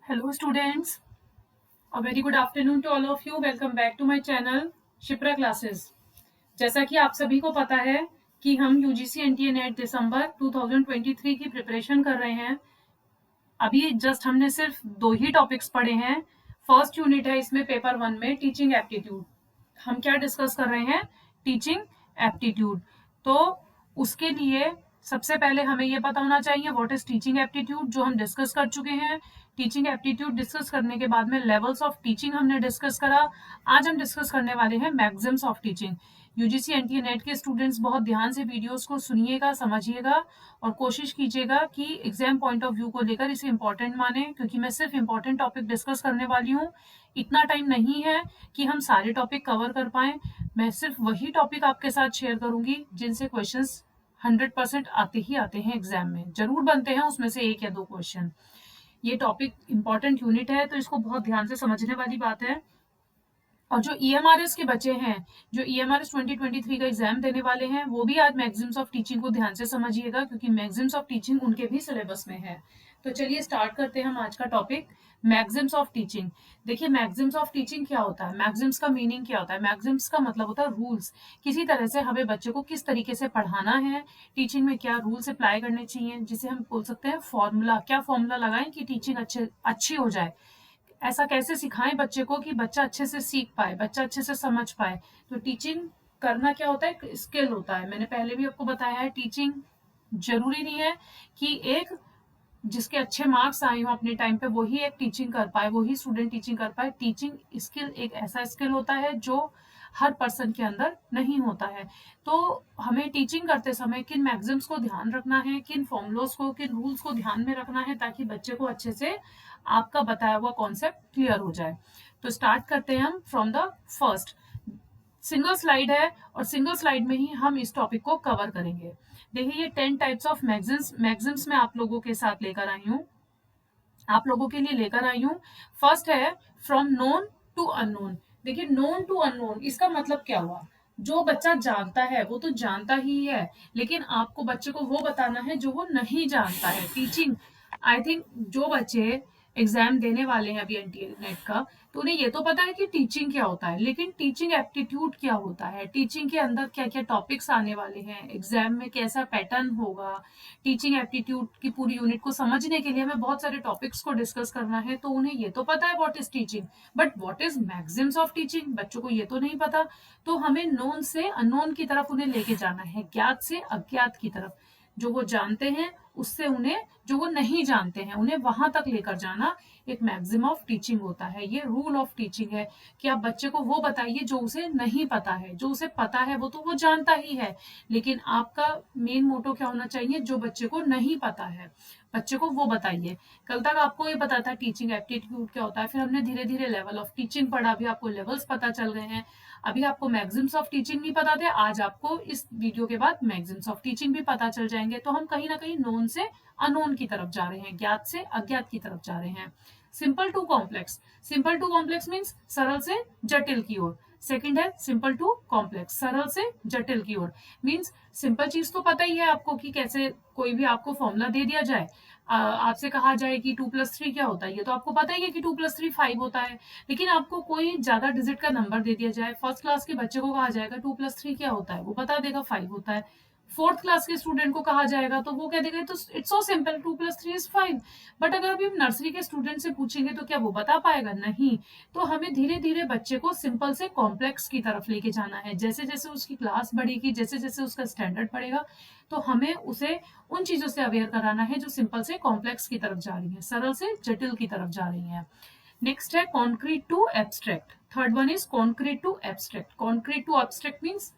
Hello students, a very good afternoon to all of you. Welcome back to my channel Shipra classes. जैसा कि आप सभी को पता है कि हम यूजीसी एनटीए नेट दिसंबर 2023 की प्रिपरेशन कर रहे हैं। अभी जस्ट हमने सिर्फ 2 ही टॉपिक्स पढ़े हैं। फर्स्ट यूनिट है इसमें पेपर 1 में टीचिंग एप्टीट्यूड। हम क्या डिस्कस कर रहे हैं? Teaching aptitude. तो उसके लिए सबसे पहले हमें ये पता होना चाहिए व्हाट इज टीचिंग एप्टीट्यूड, जो हम डिस्कस कर चुके हैं। टीचिंग एप्टीट्यूड डिस्कस करने के बाद में लेवल्स ऑफ टीचिंग हमने डिस्कस करा। आज हम डिस्कस करने वाले हैं Maxim's of teaching. UGC NTA net के स्टूडेंट्स बहुत ध्यान से वीडियोस को सुनिएगा, समझिएगा और कोशिश कीजिएगा कि एग्जाम पॉइंट ऑफ व्यू को लेकर इसे इंपॉर्टेंट माने, क्योंकि मैं सिर्फ इंपॉर्टेंट टॉपिक डिस्कस करने वाली हूँ। इतना टाइम नहीं है कि हम सारे टॉपिक कवर कर पाए। मैं सिर्फ वही टॉपिक आपके साथ शेयर करूंगी जिनसे क्वेश्चंस 100% आते ही आते हैं एग्जाम में, जरूर बनते हैं उसमें से 1 या 2 क्वेश्चन। ये टॉपिक इंपॉर्टेंट यूनिट है तो इसको बहुत ध्यान से समझने वाली बात है। और जो ईएमआरएस के बच्चे हैं, जो ईएमआरएस 2023 का एग्जाम देने वाले हैं, वो भी आज मैक्सिम्स ऑफ टीचिंग को ध्यान से समझिएगा, क्योंकि मैक्सिम्स ऑफ टीचिंग उनके भी सिलेबस में है। तो चलिए स्टार्ट करते हैं हम आज का टॉपिक, मैक्सिम्स ऑफ टीचिंग। देखिए मैक्सिम्स ऑफ टीचिंग क्या होता है, मैक्सिम्स का मीनिंग क्या होता है। मैक्सिम्स का मतलब होता है रूल्स। किसी तरह से हमें बच्चे को किस तरीके से पढ़ाना है, टीचिंग में क्या रूल्स अप्लाई करने चाहिए, जिसे हम बोल सकते हैं फॉर्मूला। क्या फॉर्मूला लगाएं कि टीचिंग अच्छी हो जाए। ऐसा कैसे सिखाएं बच्चे को कि बच्चा अच्छे से सीख पाए, बच्चा अच्छे से समझ पाए। तो टीचिंग करना क्या होता है? स्किल होता है। मैंने पहले भी आपको बताया है, टीचिंग जरूरी नहीं है कि एक जिसके अच्छे मार्क्स आए हो अपने टाइम पे वही एक टीचिंग कर पाए, वही स्टूडेंट टीचिंग कर पाए। टीचिंग स्किल एक ऐसा स्किल होता है जो हर पर्सन के अंदर नहीं होता है। तो हमें टीचिंग करते समय किन मैक्सिम्स को ध्यान रखना है, किन फॉर्मुलोस को, किन रूल्स को ध्यान में रखना है, ताकि बच्चे को अच्छे से आपका बताया हुआ कॉन्सेप्ट क्लियर हो जाए। तो स्टार्ट करते हैं हम from the first. Single slide है और सिंगल स्लाइड में ही हम इस टॉपिक को कवर करेंगे। देखिए ये 10 टाइप्स ऑफ मैक्सिम्स मैं आप लोगों के साथ लेकर आई हूँ, आप लोगों के लिए लेकर आई हूँ। फर्स्ट है फ्रॉम नोन टू अननोन। देखिए नोन टू अननोन इसका मतलब क्या हुआ? जो बच्चा जानता है वो तो जानता ही है, लेकिन आपको बच्चे को वो बताना है जो वो नहीं जानता है। टीचिंग, आई थिंक जो बच्चे एग्जाम देने वाले हैं अभी एनटीए नेट का, तो उन्हें ये तो पता है कि टीचिंग क्या होता है, लेकिन टीचिंग एप्टीट्यूड क्या होता है, टीचिंग के अंदर क्या क्या टॉपिक्स आने वाले हैं, एग्जाम में कैसा पैटर्न होगा। टीचिंग एप्टीट्यूड की पूरी यूनिट को समझने के लिए हमें बहुत सारे टॉपिक्स को डिस्कस करना है। तो उन्हें ये तो पता है what is teaching, but what is Maxim's of teaching बच्चों को ये तो नहीं पता। तो हमें नोन से अननोन की तरफ उन्हें लेके जाना है, ज्ञात से अज्ञात की तरफ। जो वो जानते हैं उससे उन्हें, जो वो नहीं जानते हैं उन्हें वहां तक लेकर जाना एक मैक्सिम ऑफ टीचिंग होता है। ये रूल ऑफ टीचिंग है कि आप बच्चे को वो बताइए जो उसे नहीं पता है। जो उसे पता है वो तो वो जानता ही है, लेकिन आपका मेन मोटो क्या होना चाहिए? जो बच्चे को नहीं पता है बच्चे को वो बताइए। कल तक आपको ये पता था टीचिंग एप्टीट्यूड क्या होता है, फिर हमने धीरे धीरे लेवल ऑफ टीचिंग पढ़ा, अभी आपको लेवल्स पता चल गए हैं। अभी आपको मैक्सिम्स ऑफ टीचिंग नहीं पता थे, आज आपको इस वीडियो के बाद मैक्सिम्स ऑफ टीचिंग भी पता चल जाएंगे। तो हम कहीं ना कहीं नोन से अनोन की तरफ जा रहे हैं, ज्ञात से अज्ञात की तरफ जा रहे हैं। Simple to complex. Simple to complex means सरल से जटिल की ओर। सेकंड है सिंपल टू कॉम्प्लेक्स, सरल से जटिल की ओर। मीन्स सिंपल चीज तो पता ही है आपको कि कैसे कोई भी आपको फॉर्मूला दे दिया जाए, आपसे कहा जाए कि 2+3 क्या होता है, ये तो आपको पता ही है कि 2+3 5 होता है। लेकिन आपको कोई ज्यादा डिजिट का नंबर दे दिया जाए, फर्स्ट क्लास के बच्चे को कहा जाएगा 2+3 क्या होता है, वो बता देगा 5 होता है। फोर्थ क्लास के स्टूडेंट को कहा जाएगा तो वो कह देगा तो it's so simple, 2+3 is 5। But अगर अभी हम नर्सरी के स्टूडेंट से पूछेंगे तो क्या वो बता पाएगा? नहीं। तो हमें धीरे धीरे बच्चे को सिंपल से कॉम्प्लेक्स की तरफ लेके जाना है। जैसे जैसे उसकी क्लास बढ़ेगी, जैसे जैसे उसका स्टैंडर्ड बढ़ेगा, तो हमें उसे उन चीजों से अवेयर कराना है जो सिंपल से कॉम्प्लेक्स की तरफ जा रही है, सरल से जटिल की तरफ जा रही है। नेक्स्ट है concrete to abstract. Third one is concrete to abstract. Concrete to abstract means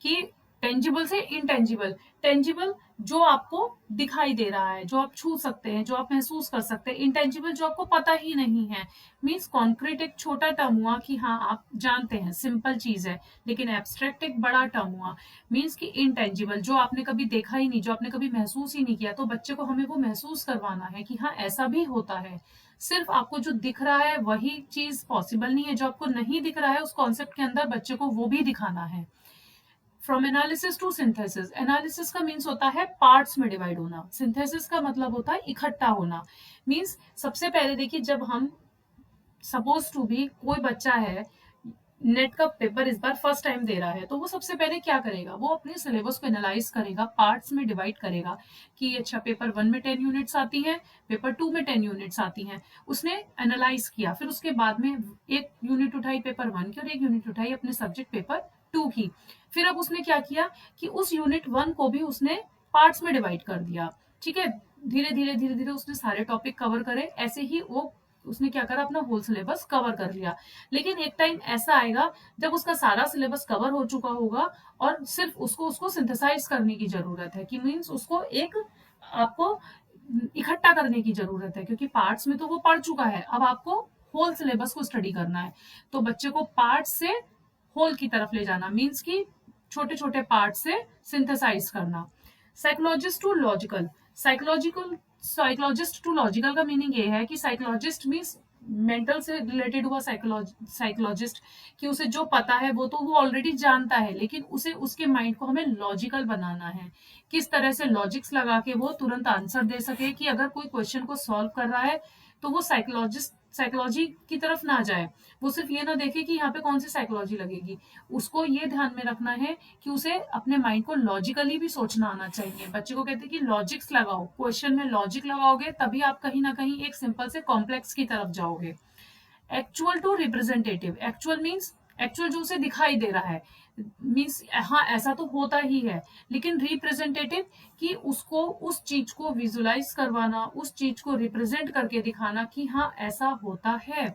कि टेंजिबल से इनटेंजिबल। टेंजिबल जो आपको दिखाई दे रहा है, जो आप छू सकते हैं, जो आप महसूस कर सकते हैं। इनटेंजिबल जो आपको पता ही नहीं है। मीन्स कॉन्क्रीट एक छोटा टर्म हुआ कि हाँ आप जानते हैं सिंपल चीज है, लेकिन एब्स्ट्रैक्ट एक बड़ा टर्म हुआ। मीन्स कि इनटेंजिबल जो आपने कभी देखा ही नहीं, जो आपने कभी महसूस ही नहीं किया। तो बच्चे को हमें वो महसूस करवाना है कि हाँ ऐसा भी होता है। सिर्फ आपको जो दिख रहा है वही चीज पॉसिबल नहीं है, जो आपको नहीं दिख रहा है उस कॉन्सेप्ट के अंदर बच्चे को वो भी दिखाना है। From analysis to synthesis, analysis का मीन्स होता है पार्ट्स में डिवाइड होना, सिंथेसिस का मतलब होता है इकट्ठा होना। मीन्स सबसे पहले देखिए, जब हम सपोज टू भी कोई बच्चा है नेट का पेपर इस बार फर्स्ट टाइम दे रहा है, तो वो सबसे पहले क्या करेगा, वो अपने सिलेबस को एनालाइज करेगा, पार्ट्स में डिवाइड करेगा कि अच्छा पेपर 1 में 10 यूनिट्स आती हैं, पेपर 2 में 10 यूनिट्स आती हैं। उसने एनालाइज किया, फिर उसके बाद में एक यूनिट उठाई पेपर 1 की और एक यूनिट उठाई अपने सब्जेक्ट पेपर 2 की। फिर अब उसने क्या किया कि उस यूनिट 1 को भी उसने पार्ट्स में डिवाइड कर दिया। ठीक है, धीरे धीरे धीरे धीरे उसने सारे टॉपिक कवर करे, ऐसे ही वो उसने क्या करा, अपना होल सिलेबस कवर कर लिया। लेकिन एक टाइम ऐसा आएगा जब उसका सारा सिलेबस कवर हो चुका होगा और सिर्फ उसको उसको सिंथेसाइज करने की जरूरत है, कि मीन्स उसको एक आपको इकट्ठा करने की जरूरत है, क्योंकि पार्ट्स में तो वो पढ़ चुका है, अब आपको होल सिलेबस को स्टडी करना है। तो बच्चे को पार्ट से होल की तरफ ले जाना, मीन्स की छोटे छोटे पार्ट से सिंथेसाइज करना। Psychologist to logical, psychologist to logical का मीनिंग ये है कि साइकोलॉजिस्ट मीन्स मेंटल से रिलेटेड हुआ साइकोलॉजिस्ट, कि उसे जो पता है वो तो वो ऑलरेडी जानता है, लेकिन उसे उसके माइंड को हमें लॉजिकल बनाना है, किस तरह से लॉजिक्स लगा के वो तुरंत आंसर दे सके, कि अगर कोई क्वेश्चन को सॉल्व कर रहा है तो वो साइकोलॉजी की तरफ ना जाए, वो सिर्फ ये ना देखे कि यहाँ पे कौन सी साइकोलॉजी लगेगी, उसको ये ध्यान में रखना है कि उसे अपने माइंड को लॉजिकली भी सोचना आना चाहिए। बच्चे को कहते हैं कि लॉजिक्स लगाओ, क्वेश्चन में लॉजिक लगाओगे तभी आप कहीं ना कहीं एक सिंपल से कॉम्प्लेक्स की तरफ जाओगे। Actual to representative, actual means actual जो उसे दिखाई दे रहा है, मीन्स हाँ ऐसा तो होता ही है, लेकिन रिप्रेजेंटेटिव कि उसको उस चीज को विजुलाइज करवाना, उस चीज को रिप्रेजेंट करके दिखाना कि हाँ ऐसा होता है।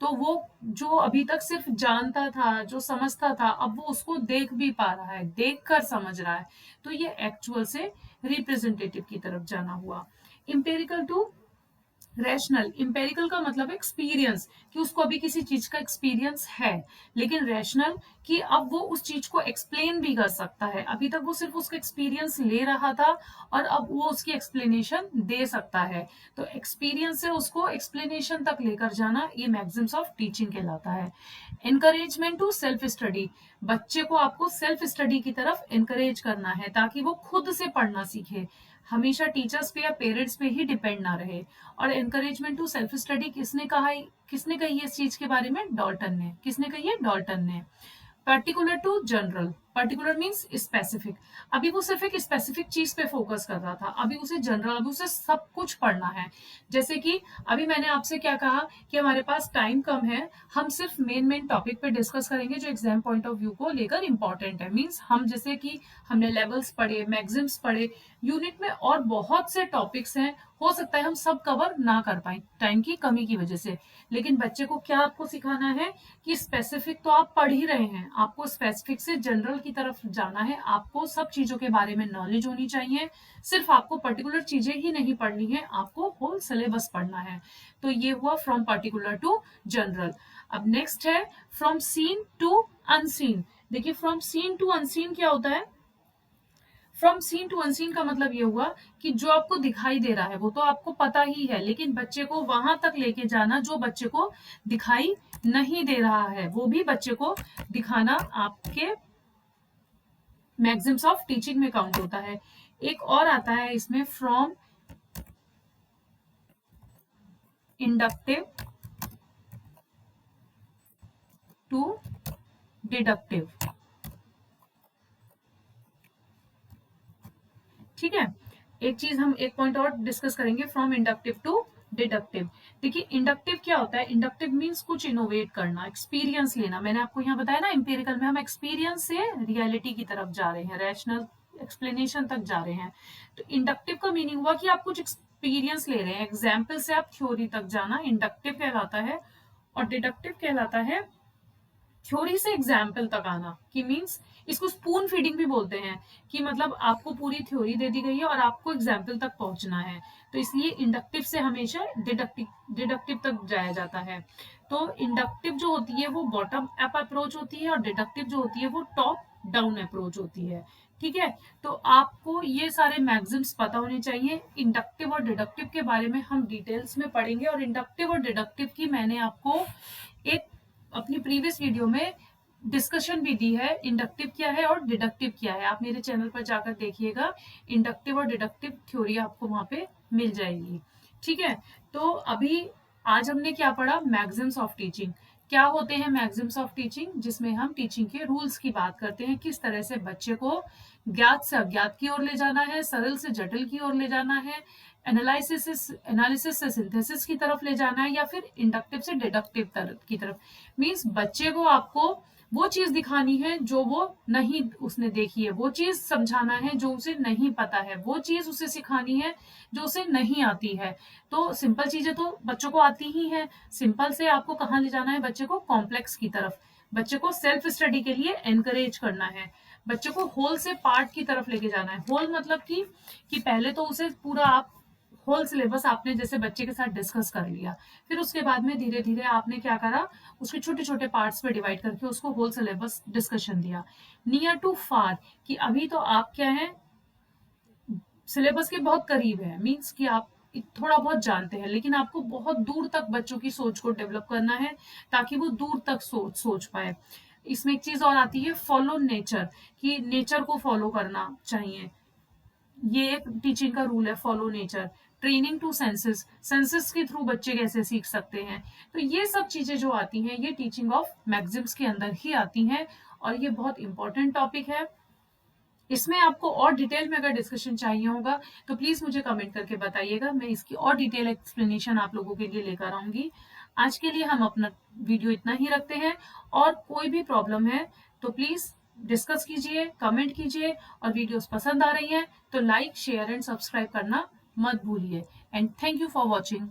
तो वो जो अभी तक सिर्फ जानता था, जो समझता था, अब वो उसको देख भी पा रहा है, देख कर समझ रहा है, तो ये एक्चुअल से रिप्रेजेंटेटिव की तरफ जाना हुआ। इंपेरिकल टू रैशनल, इंपेरिकल का मतलब एक्सपीरियंस, कि उसको अभी किसी चीज का एक्सपीरियंस है, लेकिन रैशनल कि अब वो उस चीज को एक्सप्लेन भी कर सकता है, अभी तक वो सिर्फ उसका एक्सपीरियंस ले रहा था और अब वो उसकी एक्सप्लेनेशन दे सकता है। तो एक्सपीरियंस से उसको एक्सप्लेनेशन तक लेकर जाना, ये मैक्सिम्स ऑफ टीचिंग कहलाता है। एनकरेजमेंट टू सेल्फ स्टडी, बच्चे को आपको सेल्फ स्टडी की तरफ एनकरेज करना है ताकि वो खुद से पढ़ना सीखे, हमेशा टीचर्स पे या पेरेंट्स पे ही डिपेंड ना रहे। और एनकरेजमेंट टू सेल्फ स्टडी किसने कहा है, किसने कही है इस चीज के बारे में, डॉल्टन ने। किसने कही है, डॉल्टन ने। Particular to general, particular means specific, अभी वो सिर्फ एक स्पेसिफिक चीज पे फोकस कर रहा था, अभी उसे जनरल, अभी उसे सब कुछ पढ़ना है। जैसे कि अभी मैंने आपसे क्या कहा कि हमारे पास टाइम कम है, हम सिर्फ मेन टॉपिक पे डिस्कस करेंगे जो एग्जाम पॉइंट ऑफ व्यू को लेकर इंपॉर्टेंट है। मीन्स हम जैसे कि हमने लेवल्स पढ़े, मैक्सिम्स पढ़े, यूनिट में और बहुत से टॉपिक्स हैं, हो सकता है हम सब कवर ना कर पाए टाइम की कमी की वजह से, लेकिन बच्चे को क्या आपको सिखाना है कि स्पेसिफिक तो आप पढ़ ही रहे हैं, आपको स्पेसिफिक से जनरल की तरफ जाना है, आपको सब चीजों के बारे में नॉलेज होनी चाहिए, सिर्फ आपको पर्टिकुलर चीजें ही नहीं पढ़नी है, आपको होल सिलेबस पढ़ना है। तो ये हुआ फ्रॉम पर्टिकुलर टू जनरल। अब नेक्स्ट है फ्रॉम सीन टू अनसीन। देखिए फ्रॉम सीन टू अनसीन क्या होता है, फ्रॉम सीन टू अनसीन का मतलब ये हुआ कि जो आपको दिखाई दे रहा है वो तो आपको पता ही है, लेकिन बच्चे को वहां तक लेके जाना जो बच्चे को दिखाई नहीं दे रहा है, वो भी बच्चे को दिखाना आपके मैक्सिम्स ऑफ टीचिंग में काउंट होता है। एक और आता है इसमें फ्रॉम इंडक्टिव टू डिडक्टिव। ठीक है, एक चीज हम एक पॉइंट और डिस्कस करेंगे, फ्रॉम इंडक्टिव टू डिडक्टिव। देखिए इंडक्टिव क्या होता है, इंडक्टिव मीन्स कुछ इनोवेट करना, एक्सपीरियंस लेना। मैंने आपको यहाँ बताया ना, इंपेरिकल में हम एक्सपीरियंस से रियलिटी की तरफ जा रहे हैं, रैशनल एक्सप्लेनेशन तक जा रहे हैं। तो इंडक्टिव का मीनिंग हुआ कि आप कुछ एक्सपीरियंस ले रहे हैं, एग्जाम्पल से आप थ्योरी तक जाना, इंडक्टिव कहलाता है। और डिडक्टिव कहलाता है थ्योरी से एग्जाम्पल तक आना, कि मीन्स इसको स्पून फीडिंग भी बोलते हैं, कि मतलब आपको पूरी थ्योरी दे दी गई है और आपको एग्जाम्पल तक पहुंचना है, तो इसलिए इंडक्टिव से हमेशा डिडक्टिव तक जाया जाता है। तो इंडक्टिव जो होती है वो बॉटम अप अप्रोच होती है और डिडक्टिव जो होती है वो टॉप डाउन अप्रोच होती है। ठीक है, तो आपको ये सारे मैक्सिम्स पता होने चाहिए। इंडक्टिव और डिडक्टिव के बारे में हम डिटेल्स में पढ़ेंगे, और इंडक्टिव और डिडक्टिव की मैंने आपको एक अपनी प्रीवियस वीडियो में डिस्कशन भी दी है, इंडक्टिव क्या है और डिडक्टिव क्या है। आप मेरे चैनल पर जाकर देखिएगा, इंडक्टिव और डिडक्टिव थ्योरी आपको वहां पे मिल जाएगी। ठीक है, तो अभी आज हमने क्या पढ़ा, मैक्सिम्स ऑफ टीचिंग। क्या होते हैं मैक्सिम्स ऑफ टीचिंग, जिसमें हम टीचिंग के रूल्स की बात करते हैं, किस तरह से बच्चे को ज्ञात से अज्ञात की ओर ले जाना है, सरल से जटिल की ओर ले जाना है, एनालिसिस से सिंथेसिस की तरफ ले जाना है, या फिर इंडक्टिव से डिडक्टिव की तरफ। मीन्स बच्चे को आपको वो चीज दिखानी है जो वो नहीं उसने देखी है, वो चीज समझाना है जो उसे नहीं पता है, वो चीज उसे सिखानी है जो उसे नहीं आती है। तो सिंपल चीजें तो बच्चों को आती ही है, सिंपल से आपको कहाँ ले जाना है बच्चे को, कॉम्प्लेक्स की तरफ। बच्चे को सेल्फ स्टडी के लिए एनकरेज करना है, बच्चे को होल से पार्ट की तरफ लेके जाना है। होल मतलब कि पहले तो उसे पूरा आप होल सिलेबस आपने जैसे बच्चे के साथ डिस्कस कर लिया, फिर उसके बाद में धीरे धीरे आपने क्या करा, उसके छोटे छोटे पार्ट्स में डिवाइड करके उसको होल सिलेबस डिस्कशन दिया। नियर टू फार, कि अभी तो आप क्या है, सिलेबस के बहुत करीब है, मीन्स कि आप थोड़ा बहुत जानते हैं, लेकिन आपको बहुत दूर तक बच्चों की सोच को डेवलप करना है ताकि वो दूर तक सोच पाए। इसमें एक चीज और आती है, फॉलो नेचर, कि नेचर को फॉलो करना चाहिए। ये एक टीचिंग का रूल है, follow nature. Training to senses, senses के थ्रू बच्चे कैसे सीख सकते हैं। तो ये सब चीजें जो आती हैं ये टीचिंग ऑफ मैक्सिम्स के अंदर ही आती हैं, और ये बहुत इंपॉर्टेंट टॉपिक है। इसमें आपको और डिटेल में अगर डिस्कशन चाहिए होगा तो प्लीज मुझे कमेंट करके बताइएगा, मैं इसकी और डिटेल एक्सप्लेनेशन आप लोगों के लिए लेकर आऊंगी। आज के लिए हम अपना वीडियो इतना ही रखते हैं, और कोई भी प्रॉब्लम है तो प्लीज डिस्कस कीजिए, कमेंट कीजिए, और वीडियोस पसंद आ रही हैं तो लाइक, शेयर एंड सब्सक्राइब करना मत भूलिए। And thank you for watching.